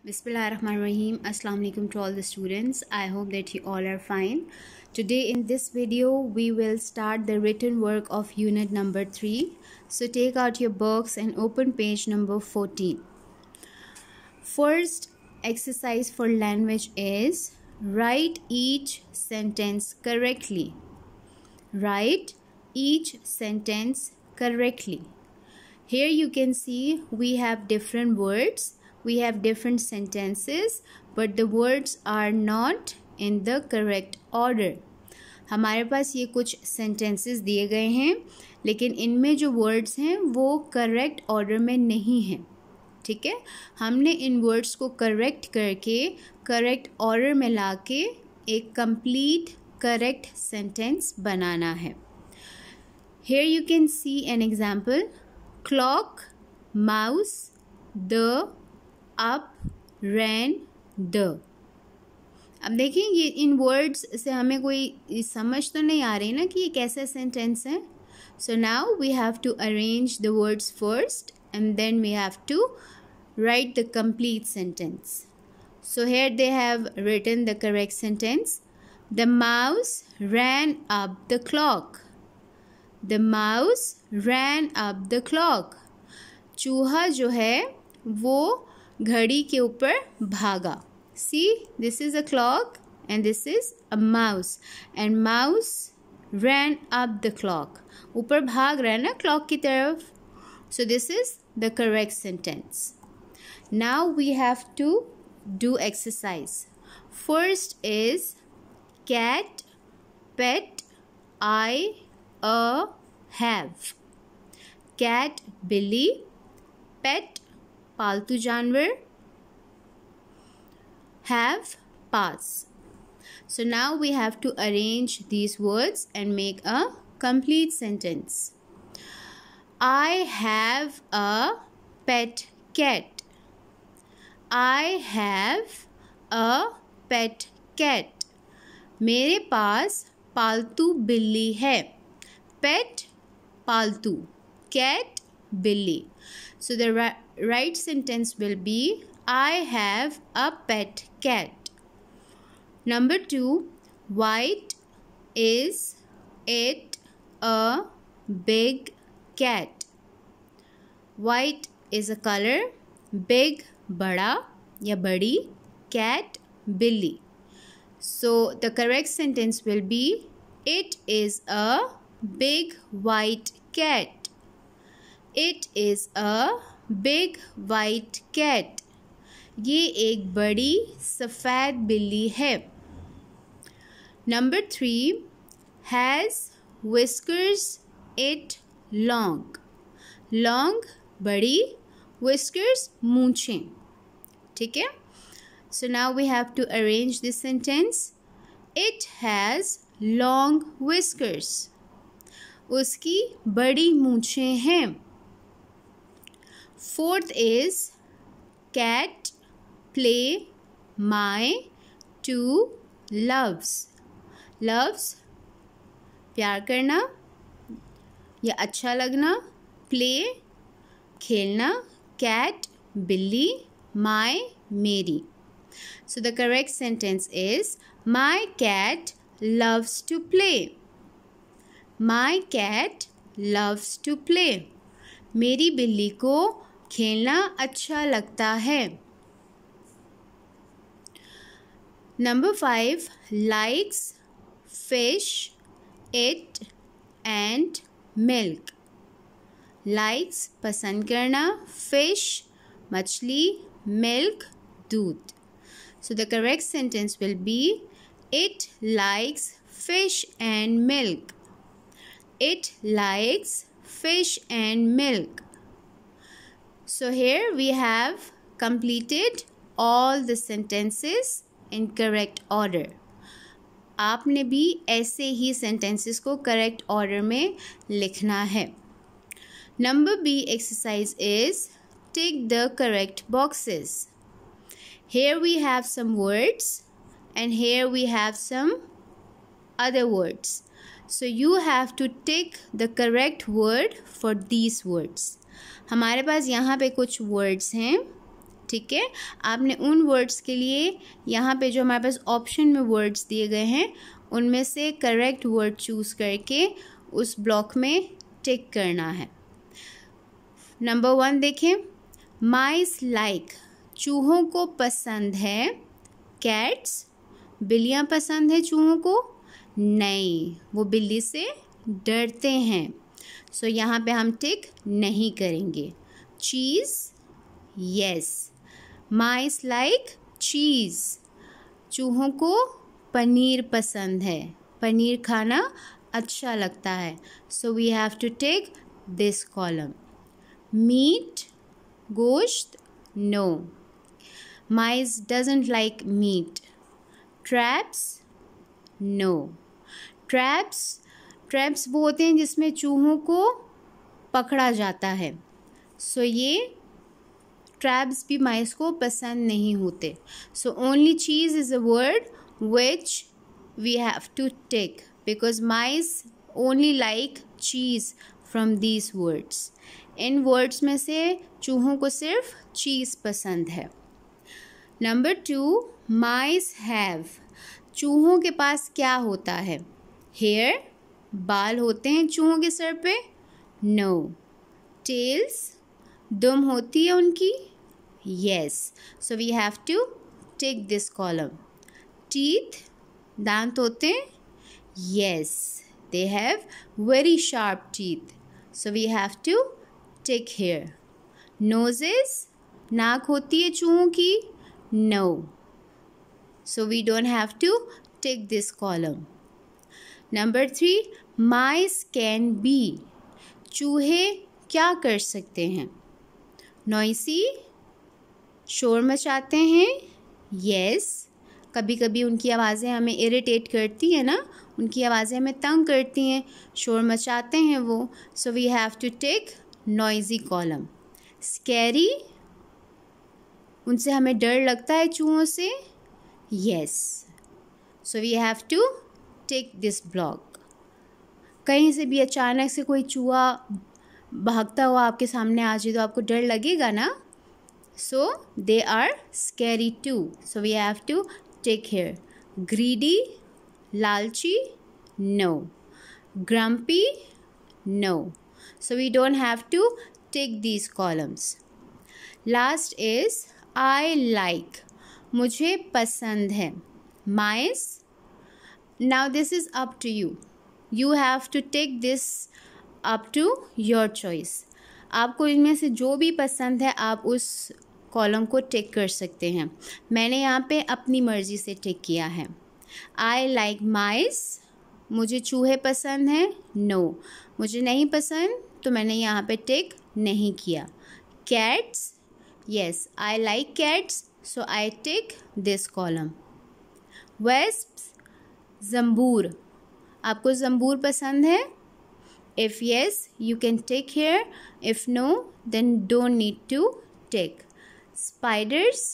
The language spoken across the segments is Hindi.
Bismillahirrahmanirrahim. Assalamu alaikum to all the students. I hope that you all are fine. Today in this video we will start the written work of unit number 3. So take out your books and open page number 14. First exercise for language is write each sentence correctly. Write each sentence correctly. Here you can see we have different words. We have different sentences, but the words are not in the correct order. हमारे पास ये कुछ sentences दिए गए हैं, लेकिन इनमें जो words हैं वो correct order में नहीं हैं. ठीक है, हमने इन words को correct करके correct order में लाके एक complete correct sentence बनाना है. Here you can see an example. Clock, mouse, the, up, ran, the. अब देखें ये इन वर्ड्स से हमें कोई समझ तो नहीं आ रही ना कि ये कैसा सेंटेंस है. So now we have to arrange the words first and then we have to write the complete sentence. So here they have written the correct sentence. The mouse ran up the clock. The mouse ran up the clock. चूहा जो है वो घड़ी के ऊपर भागा. See, this is a clock and this is a mouse. And mouse ran up the clock. ऊपर भाग रहा है ना clock की तरफ. So this is the correct sentence. Now we have to do exercise. First is cat, pet, I, a, have. Cat बिल्ली, pet पालतू जानवर, have pass. So now we have to arrange these words and make a complete sentence. I have a pet cat. I have a pet cat. मेरे पास पालतू बिल्ली है. Pet पालतू, cat बिल्ली. So the right sentence will be I have a pet cat. Number 2, white is it a big cat. White is a color, big बड़ा या बड़ी, cat बिल्ली. So the correct sentence will be it is a big white cat. It is a big white cat. ये एक बड़ी सफ़ेद बिल्ली है. Number 3, has whiskers it long. Long बड़ी, whiskers मूंछें. ठीक है. So now we have to arrange this sentence. It has long whiskers. उसकी बड़ी मूंछें हैं. Fourth is cat play my two loves. Loves प्यार करना या अच्छा लगना, play खेलना, cat बिल्ली, my मेरी. So the correct sentence is my cat loves to play. My cat loves to play. मेरी बिल्ली को खेलना अच्छा लगता है. Number 5, likes fish, it and milk. Likes पसंद करना, fish मछली, milk दूध. So the correct sentence will be it likes fish and milk. It likes fish and milk. So here we have completed all the sentences in correct order. आपने भी ऐसे ही sentences को correct order में लिखना है. Number B exercise is tick the correct boxes. Here we have some words and here we have some other words. So you have to tick the correct word for these words. हमारे पास यहाँ पे कुछ words हैं, ठीक है। आपने उन वर्ड्स के लिए यहाँ पे जो हमारे पास ऑप्शन में वर्ड्स दिए गए हैं उनमें से करेक्ट वर्ड चूज़ करके उस ब्लॉक में टिक करना है। नंबर 1 देखें, माइस लाइक, चूहों को पसंद है। कैट्स, बिल्लियाँ पसंद है चूहों को? नहीं, वो बिल्ली से डरते हैं। सो यहाँ पे हम टिक नहीं करेंगे। चीज़, यस, माइस लाइक चीज़, चूहों को पनीर पसंद है, पनीर खाना अच्छा लगता है। So we have to take this column. Meat, गोश्त, no, mice doesn't like meat. Traps, no, traps वो होते हैं जिसमें चूहों को पकड़ा जाता है। सो ये ट्रैप्स भी माइस को पसंद नहीं होते। So only cheese is a word which we have to tick because mice only like cheese from these words. इन वर्ड्स में से चूहों को सिर्फ चीज़ पसंद है। नंबर 2, माइस हैव, चूहों के पास क्या होता है? हेयर, बाल होते हैं चूहों के सर पे? नो। टेल्स, दुम होती है उनकी? Yes. So we have to tick this column. Teeth, दांत होते हैं? Yes, they have very sharp teeth. So we have to tick here. Noses, नाक होती है चूहों की? No. So we don't have to take this column. Number 3, mice can be, चूहे क्या कर सकते हैं? Noisy, शोर मचाते हैं? Yes, कभी कभी उनकी आवाज़ें हमें इरिटेट करती हैं ना, उनकी आवाज़ें हमें तंग करती हैं, शोर मचाते हैं वो। So we have to take noisy column. Scary, उनसे हमें डर लगता है चूहों से? Yes. So we have to take this block. कहीं से भी अचानक से कोई चूहा भागता हुआ आपके सामने आ जाए तो आपको डर लगेगा ना? So they are scary too. So we have to take here. Greedy, लालची? No. Grumpy? No. So we don't have to take these columns. Last is I like, मुझे पसंद है। Mice, now this is up to you. You have to take this up to your choice. आपको इनमें से जो भी पसंद है आप उस कॉलम को टिक कर सकते हैं। मैंने यहाँ पे अपनी मर्ज़ी से टिक किया है। I like mice, मुझे चूहे पसंद हैं? No, मुझे नहीं पसंद तो मैंने यहाँ पे टिक नहीं किया। Cats, yes, I like cats. So I tick this column. Wasps, ज़ंबूर, आपको ज़ंबूर पसंद है? If yes, you can tick here. If no, then don't need to tick. Spiders,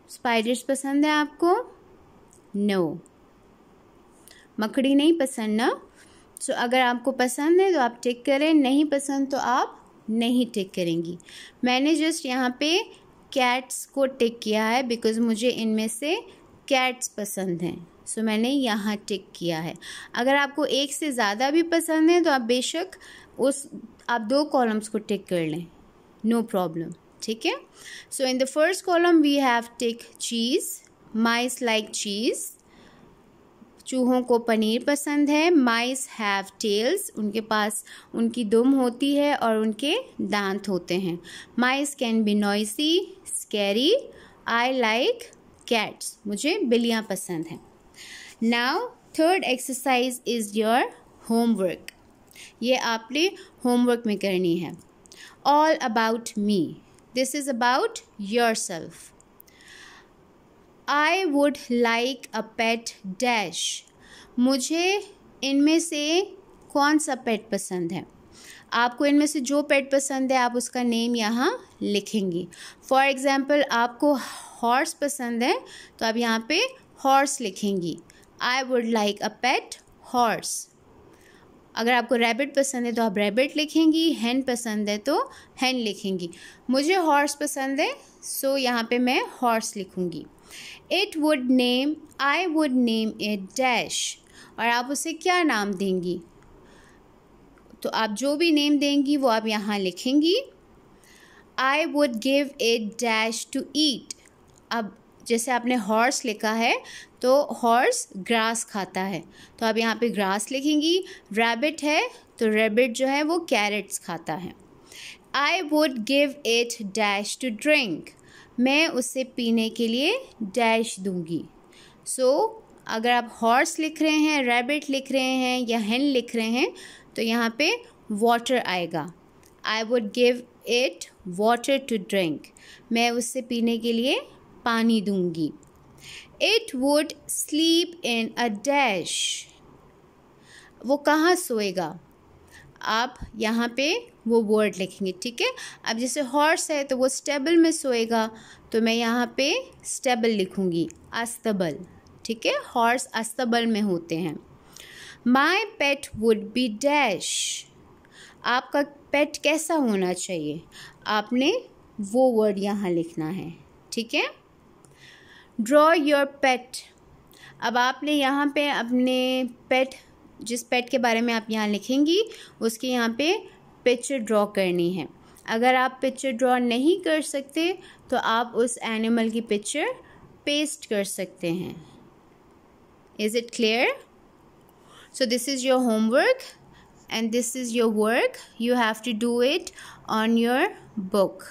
spiders पसंद है आपको? No. मकड़ी नहीं पसंद ना? So अगर आपको पसंद है तो आप टिक करें, नहीं पसंद तो आप नहीं टिक करेंगी। मैंने जस्ट यहाँ पे कैट्स को टिक किया है बिकॉज़ मुझे इनमें से कैट्स पसंद हैं। सो मैंने यहाँ टिक किया है। अगर आपको एक से ज़्यादा भी पसंद है तो आप बेशक आप 2 कॉलम्स को टिक कर लें, नो प्रॉब्लम, ठीक है। So in the first column we have tick cheese, mice like cheese, चूहों को पनीर पसंद है। माइस हैव टेल्स, उनके पास उनकी दुम होती है और उनके दांत होते हैं। Mice can be noisy, scary. I like cats, मुझे बिल्लियाँ पसंद हैं। Now third exercise is your homework. ये आपने होमवर्क में करनी है। All about me, this is about yourself. I would like a pet dash, मुझे इनमें से कौन सा पेट पसंद है? आपको इनमें से जो पेट पसंद है आप उसका नेम यहाँ लिखेंगी। फॉर एग्ज़ाम्पल आपको हॉर्स पसंद है तो आप यहाँ पे horse लिखेंगी। I would like a pet horse. अगर आपको रैबिट पसंद है तो आप रैबिट लिखेंगी, हैन पसंद है तो हैन लिखेंगी। मुझे हॉर्स पसंद है, सो यहाँ पे मैं हॉर्स लिखूँगी। I would name it dash, और आप उसे क्या नाम देंगी? तो आप जो भी नेम देंगी वो आप यहाँ लिखेंगी। I would give it dash to eat. अब जैसे आपने हॉर्स लिखा है तो हॉर्स ग्रास खाता है, तो आप यहाँ पे ग्रास लिखेंगी। रैबिट है तो रैबिट जो है वो कैरेट्स खाता है। I would give it dash to drink. मैं उसे पीने के लिए डैश दूंगी। सो अगर आप हॉर्स लिख रहे हैं, रैबिट लिख रहे हैं या हेन लिख रहे हैं तो यहाँ पे वाटर आएगा। I would give it water to drink. मैं उससे पीने के लिए पानी दूंगी। It would sleep in a dash. वो कहाँ सोएगा? आप यहाँ पे वो वर्ड लिखेंगे, ठीक है। अब जैसे हॉर्स है तो वो स्टेबल में सोएगा, तो मैं यहाँ पे स्टेबल लिखूँगी, अस्तबल, ठीक है। हॉर्स अस्तबल में होते हैं। माई पेट वुड बी डैश। आपका पेट कैसा होना चाहिए? आपने वो वर्ड यहाँ लिखना है, ठीक है। ड्रॉ योर पेट। अब आपने यहाँ पे अपने पेट, जिस पेट के बारे में आप यहाँ लिखेंगी उसकी यहाँ पे पिक्चर ड्रॉ करनी है। अगर आप पिक्चर ड्रॉ नहीं कर सकते तो आप उस एनिमल की पिक्चर पेस्ट कर सकते हैं। Is it clear? So this is your homework and this is your work. You have to do it on your book.